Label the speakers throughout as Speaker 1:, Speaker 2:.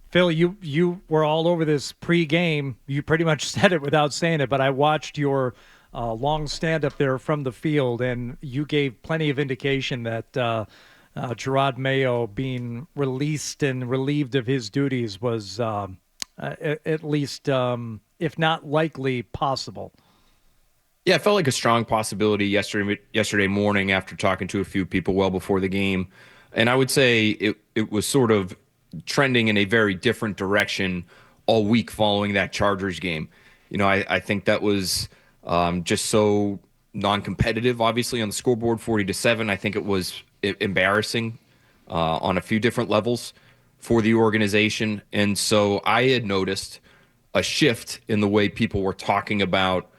Speaker 1: Phil, you were all over this pre-game. You pretty much said it without saying it, but I watched your long stand up there from the field, and you gave plenty of indication that Jerod Mayo being released and relieved of his duties was at least, if not likely, possible.
Speaker 2: Yeah, it felt like a strong possibility yesterday morning after talking to a few people well before the game. And I would say it was sort of trending in a very different direction all week following that Chargers game. I think that was just so non-competitive, obviously, on the scoreboard, 40-7. I think it was embarrassing on a few different levels for the organization. And so I had noticed a shift in the way people were talking about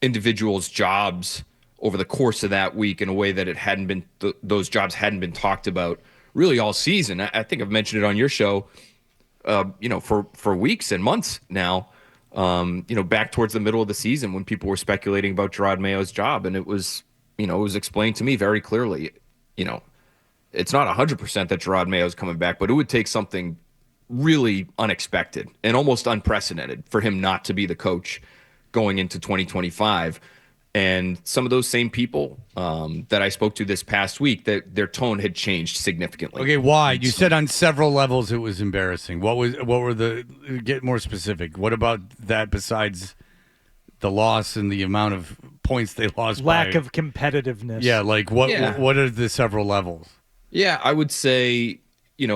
Speaker 2: individuals' jobs over the course of that week in a way that it hadn't been those jobs hadn't been talked about really all season. I think I've mentioned it on your show, for weeks and months now. Back towards the middle of the season when people were speculating about Jerod Mayo's job, and it was explained to me very clearly. It's not 100% that Jerod Mayo's coming back, but it would take something really unexpected and almost unprecedented for him not to be the coach going into 2025. And some of those same people that I spoke to this past week, that their tone had changed significantly.
Speaker 3: Okay, why? You said on several levels it was embarrassing. What were the, get more specific. What about that besides the loss and the amount of points they lost
Speaker 1: Lack
Speaker 3: by?
Speaker 1: of competitiveness.
Speaker 3: Yeah, like what are the several levels?
Speaker 2: Yeah, I would say,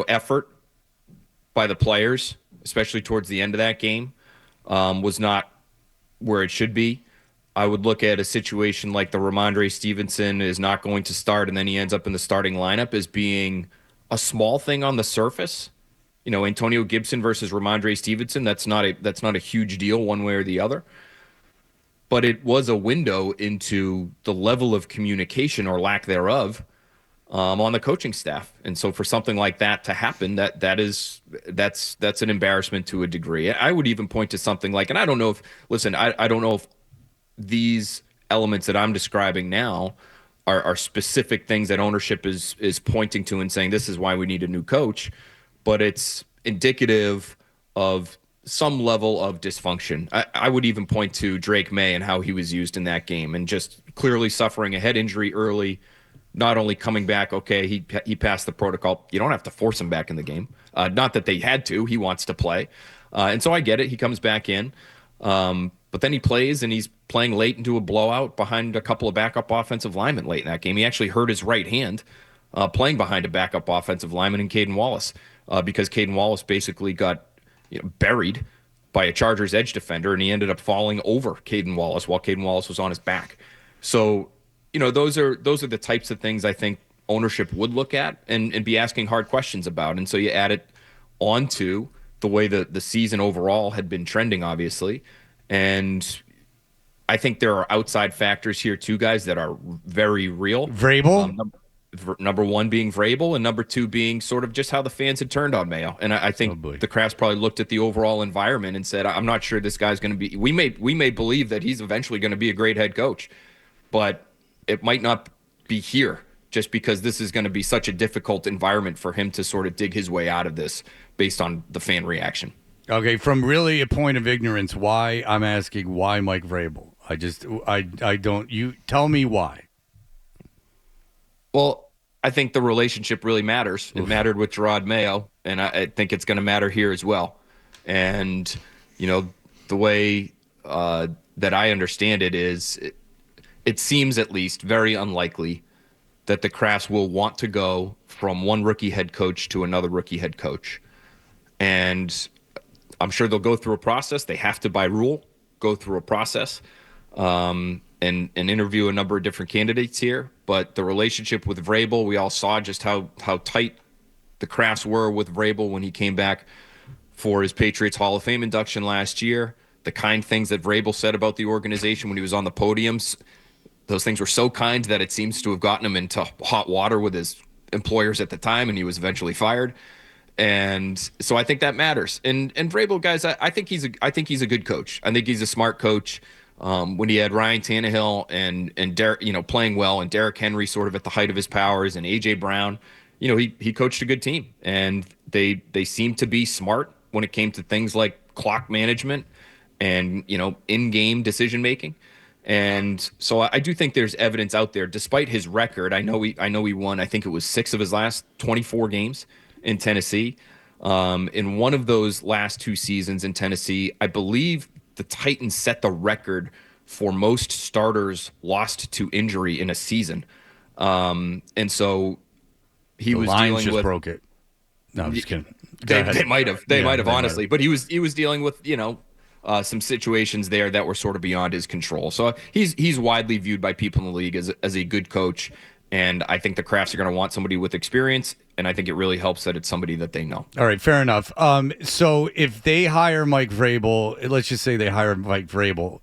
Speaker 2: effort by the players, especially towards the end of that game, was not where it should be. I would look at a situation like the Ramondre Stevenson is not going to start and then he ends up in the starting lineup as being a small thing on the surface. Antonio Gibson versus Ramondre Stevenson, that's not a huge deal one way or the other. But it was a window into the level of communication or lack thereof on the coaching staff. And so for something like that to happen, that's an embarrassment to a degree. I would even point to something like, and I don't know if these elements that I'm describing now are specific things that ownership is pointing to and saying this is why we need a new coach, but it's indicative of some level of dysfunction. I would even point to Drake May and how he was used in that game, and just clearly suffering a head injury early, not only coming back, okay, he passed the protocol. You don't have to force him back in the game. Not that they had to. He wants to play. And so I get it. He comes back in. But then he plays, and he's playing late into a blowout behind a couple of backup offensive linemen late in that game. He actually hurt his right hand playing behind a backup offensive lineman in Caden Wallace because Caden Wallace basically got buried by a Chargers edge defender, and he ended up falling over Caden Wallace while Caden Wallace was on his back. So, those are the types of things I think ownership would look at and be asking hard questions about. And so you add it onto the way the season overall had been trending, obviously. And I think there are outside factors here too, guys, that are very real.
Speaker 3: Vrabel?
Speaker 2: Number one being Vrabel, and number two being sort of just how the fans had turned on Mayo. And I think the Crafts probably looked at the overall environment and said, I'm not sure this guy's going to be – we may believe that he's eventually going to be a great head coach, but it might not be here just because this is going to be such a difficult environment for him to sort of dig his way out of this based on the fan reaction.
Speaker 3: Okay, from really a point of ignorance, why I'm asking why Mike Vrabel? I don't. You tell me why.
Speaker 2: Well, I think the relationship really matters. It mattered with Jerod Mayo, and I think it's going to matter here as well. And the way that I understand it is, it seems at least very unlikely that the Crafts will want to go from one rookie head coach to another rookie head coach, and I'm sure they'll go through a process. They have to, by rule, go through a process and interview a number of different candidates here. But the relationship with Vrabel, we all saw just how tight the Crafts were with Vrabel when he came back for his Patriots Hall of Fame induction last year. The kind things that Vrabel said about the organization when he was on the podiums, those things were so kind that it seems to have gotten him into hot water with his employers at the time, and he was eventually fired. And so I think that matters. And Vrabel, guys, I think he's a good coach. I think he's a smart coach. When he had Ryan Tannehill and Derek, playing well, and Derrick Henry sort of at the height of his powers, and AJ Brown, he coached a good team, and they seemed to be smart when it came to things like clock management and in-game decision making. And so I do think there's evidence out there, despite his record. I know he won. I think it was 6 of his last 24 games in Tennessee. In one of those last 2 seasons in Tennessee, I believe the Titans set the record for most starters lost to injury in a season. And so he
Speaker 3: The
Speaker 2: was
Speaker 3: Lions
Speaker 2: dealing
Speaker 3: just
Speaker 2: with.
Speaker 3: broke it. No, I'm just kidding. Go ahead.
Speaker 2: They might have. They
Speaker 3: Yeah,
Speaker 2: might have
Speaker 3: they might
Speaker 2: honestly,
Speaker 3: have.
Speaker 2: but he was dealing with some situations there that were sort of beyond his control. So he's widely viewed by people in the league as a good coach, and I think the Crafts are going to want somebody with experience, and I think it really helps that it's somebody that they know.
Speaker 3: All right, fair enough. So if they hire Mike Vrabel, let's just say they hire Mike Vrabel,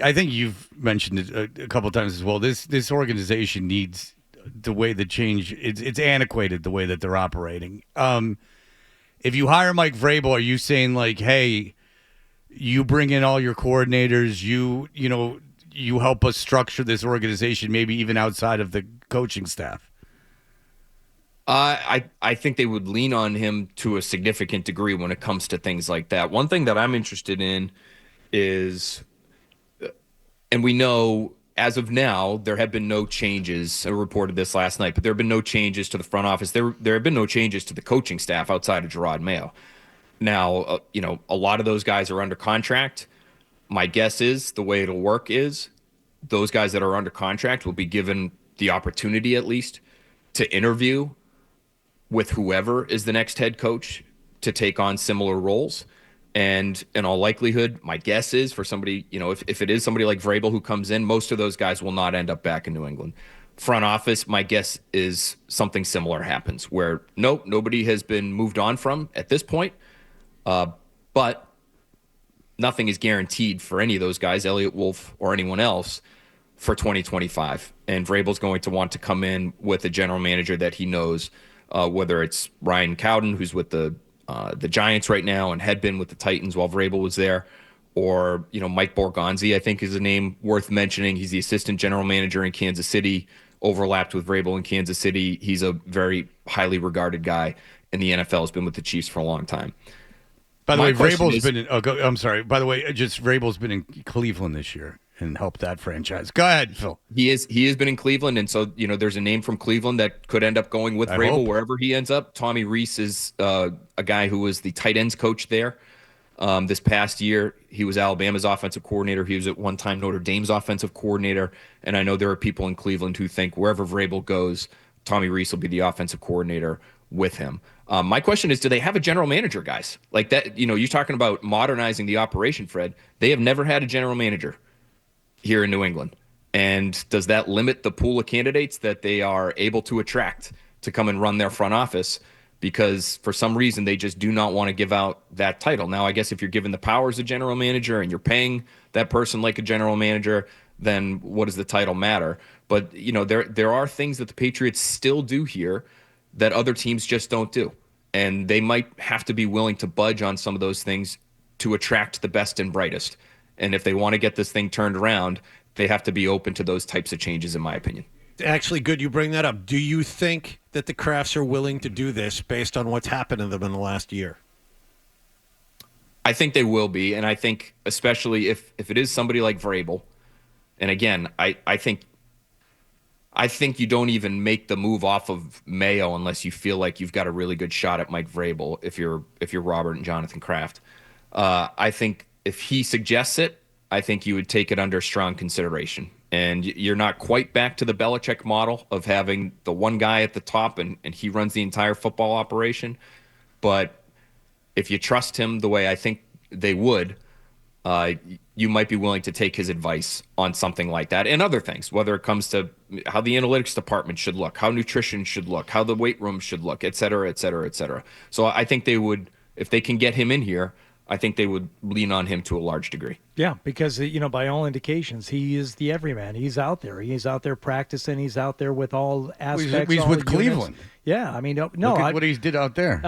Speaker 3: I think you've mentioned it a couple of times as well. This organization needs the way the change. It's antiquated the way that they're operating. If you hire Mike Vrabel, are you saying like, hey, you bring in all your coordinators, you help us structure this organization, maybe even outside of the coaching staff?
Speaker 2: I think they would lean on him to a significant degree when it comes to things like that. One thing that I'm interested in is, and we know as of now, there have been no changes. I reported this last night, but there have been no changes to the front office. There have been no changes to the coaching staff outside of Jerod Mayo. Now, a lot of those guys are under contract. My guess is the way it'll work is those guys that are under contract will be given the opportunity at least to interview with whoever is the next head coach to take on similar roles. And in all likelihood, my guess is for somebody, if it is somebody like Vrabel who comes in, most of those guys will not end up back in New England. Front office, my guess is something similar happens where nobody has been moved on from at this point. But nothing is guaranteed for any of those guys, Elliott Wolf or anyone else, for 2025. And Vrabel's going to want to come in with a general manager that he knows, whether it's Ryan Cowden, who's with the Giants right now and had been with the Titans while Vrabel was there, or Mike Borgonzi, I think is a name worth mentioning. He's the assistant general manager in Kansas City, overlapped with Vrabel in Kansas City. He's a very highly regarded guy in the NFL, has been with the Chiefs for a long time.
Speaker 3: By the
Speaker 2: My
Speaker 3: way,
Speaker 2: question
Speaker 3: Vrabel's
Speaker 2: is-
Speaker 3: been in, I'm sorry. By the way, just Vrabel's been in Cleveland this year and helped that franchise. Go ahead, Phil.
Speaker 2: He has been in Cleveland, and so there's a name from Cleveland that could end up going with
Speaker 3: I
Speaker 2: Vrabel
Speaker 3: hope.
Speaker 2: wherever he ends up. Tommy Reese is a guy who was the tight ends coach there. This past year, he was Alabama's offensive coordinator. He was at one time Notre Dame's offensive coordinator, and I know there are people in Cleveland who think wherever Vrabel goes, Tommy Reese will be the offensive coordinator with him. My question is, do they have a general manager, guys? Like that, you're talking about modernizing the operation, Fred. They have never had a general manager here in New England. And does that limit the pool of candidates that they are able to attract to come and run their front office? Because for some reason, they just do not want to give out that title. Now, I guess if you're given the powers of general manager and you're paying that person like a general manager, then what does the title matter? But, there are things that the Patriots still do here that other teams just don't do. And they might have to be willing to budge on some of those things to attract the best and brightest. And if they want to get this thing turned around, they have to be open to those types of changes, in my opinion.
Speaker 4: Actually, good you bring that up. Do you think that the Crafts are willing to do this based on what's happened to them in the last year?
Speaker 2: I think they will be, and I think especially if it is somebody like Vrabel, and again, I think you don't even make the move off of Mayo unless you feel like you've got a really good shot at Mike Vrabel. If you're Robert and Jonathan Kraft, I think if he suggests it, I think you would take it under strong consideration. And you're not quite back to the Belichick model of having the one guy at the top and he runs the entire football operation. But if you trust him the way I think they would, you might be willing to take his advice on something like that and other things, whether it comes to how the analytics department should look, how nutrition should look, how the weight room should look, et cetera, et cetera, et cetera. So I think they would, if they can get him in here, I think they would lean on him to a large degree.
Speaker 1: Yeah, because by all indications, he is the everyman. He's out there. He's out there practicing. He's out there with all aspects.
Speaker 3: He's
Speaker 1: all
Speaker 3: with
Speaker 1: units.
Speaker 3: Cleveland.
Speaker 1: Yeah, I mean, no,
Speaker 3: Look at what he did out there.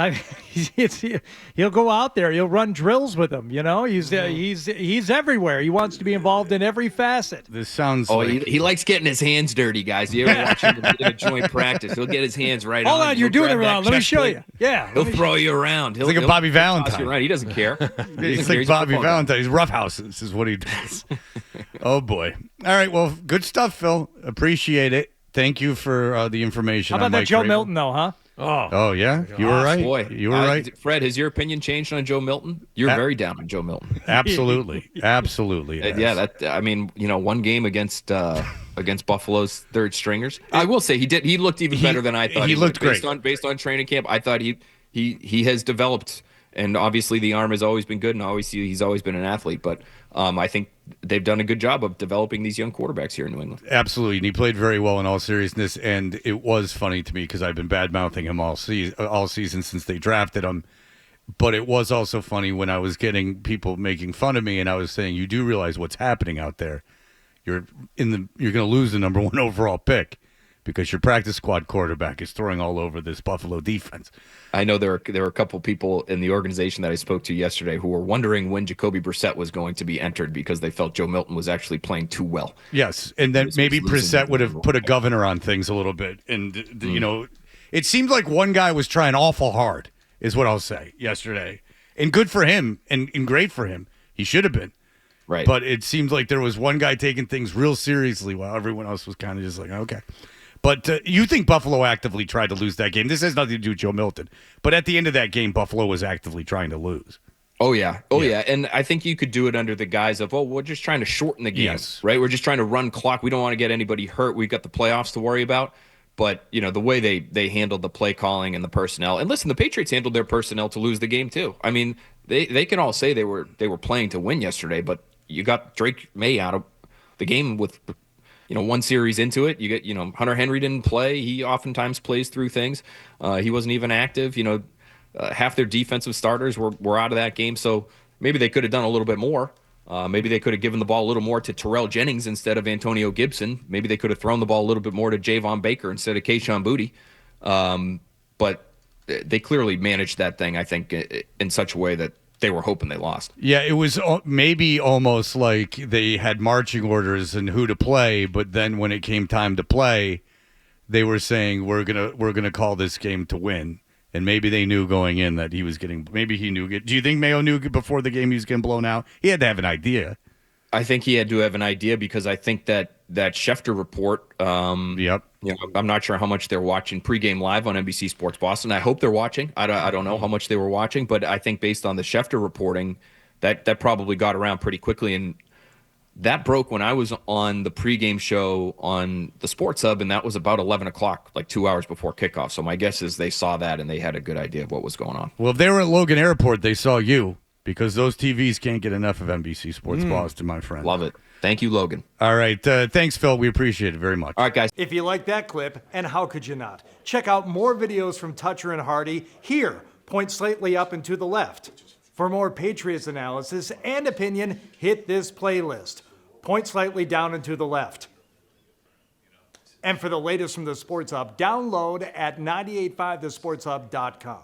Speaker 1: he'll go out there. He'll run drills with them. He's everywhere. He wants to be involved in every facet.
Speaker 3: This sounds
Speaker 2: Oh,
Speaker 3: like
Speaker 2: he likes getting his hands dirty, guys. You ever watch him in a joint practice? He'll get his hands right
Speaker 1: Hold
Speaker 2: on.
Speaker 1: on, you're
Speaker 2: He'll
Speaker 1: doing it
Speaker 2: grab that
Speaker 1: wrong. Let me
Speaker 2: chest
Speaker 1: show
Speaker 2: plate.
Speaker 1: you. Yeah,
Speaker 2: He'll throw you around. He'll
Speaker 3: like a
Speaker 2: he'll-
Speaker 3: Bobby
Speaker 2: he'll toss
Speaker 3: Valentine.
Speaker 2: you around. He doesn't care. He doesn't
Speaker 3: It's
Speaker 2: care.
Speaker 3: like
Speaker 2: He's a
Speaker 3: Bobby
Speaker 2: football guy.
Speaker 3: Valentine. He's roughhouses is what he does. Oh, boy. All right. Well, good stuff, Phil. Appreciate it. Thank you for the information.
Speaker 1: How about
Speaker 3: on
Speaker 1: that
Speaker 3: Mike
Speaker 1: Joe
Speaker 3: Vrabel.
Speaker 1: Milton, though, huh?
Speaker 3: Oh, yeah? You were right.
Speaker 2: Boy,
Speaker 3: You were right.
Speaker 2: Fred, has your opinion changed on Joe Milton? You're very down on Joe Milton.
Speaker 3: Absolutely. Absolutely. it
Speaker 2: Yeah,
Speaker 3: has.
Speaker 2: one game against Buffalo's third stringers. I will say he looked even better than I thought.
Speaker 3: He looked
Speaker 2: would.
Speaker 3: great.
Speaker 2: Based on training camp. I thought he has developed, and obviously the arm has always been good, and he's always been an athlete. But I think they've done a good job of developing these young quarterbacks here in New England.
Speaker 3: Absolutely. And he played very well in all seriousness. And it was funny to me because I've been bad-mouthing him all season since they drafted him. But it was also funny when I was getting people making fun of me and I was saying, you do realize what's happening out there. You're going to lose the number 1 overall pick because your practice squad quarterback is throwing all over this Buffalo defense.
Speaker 2: I know there were a couple people in the organization that I spoke to yesterday who were wondering when Jacoby Brissett was going to be entered because they felt Joe Milton was actually playing too well.
Speaker 3: Yes, and then maybe Brissett would have put a governor on things a little bit. And, it seemed like one guy was trying awful hard, is what I'll say, yesterday. And good for him and great for him. He should have been.
Speaker 2: Right.
Speaker 3: But it seemed like there was one guy taking things real seriously while everyone else was kind of just like, okay. But you think Buffalo actively tried to lose that game. This has nothing to do with Joe Milton. But at the end of that game, Buffalo was actively trying to lose.
Speaker 2: Oh, yeah. And I think you could do it under the guise of, we're just trying to shorten the game,
Speaker 3: Yes.
Speaker 2: right? We're just trying to run clock. We don't want to get anybody hurt. We've got the playoffs to worry about. But, the way they handled the play calling and the personnel. And listen, the Patriots handled their personnel to lose the game, too. I mean, they can all say they were playing to win yesterday, but you got Drake May out of the game with one series into it. You get, Hunter Henry didn't play. He oftentimes plays through things. He wasn't even active. Half their defensive starters were out of that game. So maybe they could have done a little bit more. Maybe they could have given the ball a little more to Terrell Jennings instead of Antonio Gibson. Maybe they could have thrown the ball a little bit more to Javon Baker instead of Kayshon Boutte. But they clearly managed that thing, I think, in such a way that they were hoping they lost.
Speaker 3: Yeah, it was maybe almost like they had marching orders and who to play, but then when it came time to play, they were saying we're gonna call this game to win. And maybe they knew going in that he was getting. Maybe he knew. Do you think Mayo knew before the game he was getting blown out? He had to have an idea.
Speaker 2: I think he had to have an idea because I think that Schefter report.
Speaker 3: Yep.
Speaker 2: I'm not sure how much they're watching pregame live on NBC Sports Boston. I hope they're watching. I don't know how much they were watching, but I think based on the Schefter reporting, that probably got around pretty quickly, and that broke when I was on the pregame show on the Sports Hub, and that was about 11 o'clock, like 2 hours before kickoff. So my guess is they saw that and they had a good idea of what was going on.
Speaker 3: Well, if they were at Logan Airport, they saw you because those TVs can't get enough of NBC Sports Boston, my friend.
Speaker 2: Love it. Thank you, Logan.
Speaker 3: All right. Thanks, Phil. We appreciate it very much.
Speaker 2: All right, guys.
Speaker 1: If you like that clip, and how could you not? Check out more videos from Toucher and Hardy here. Point slightly up and to the left. For more Patriots analysis and opinion, hit this playlist. Point slightly down and to the left. And for the latest from the Sports Hub, download at 985thesportshub.com.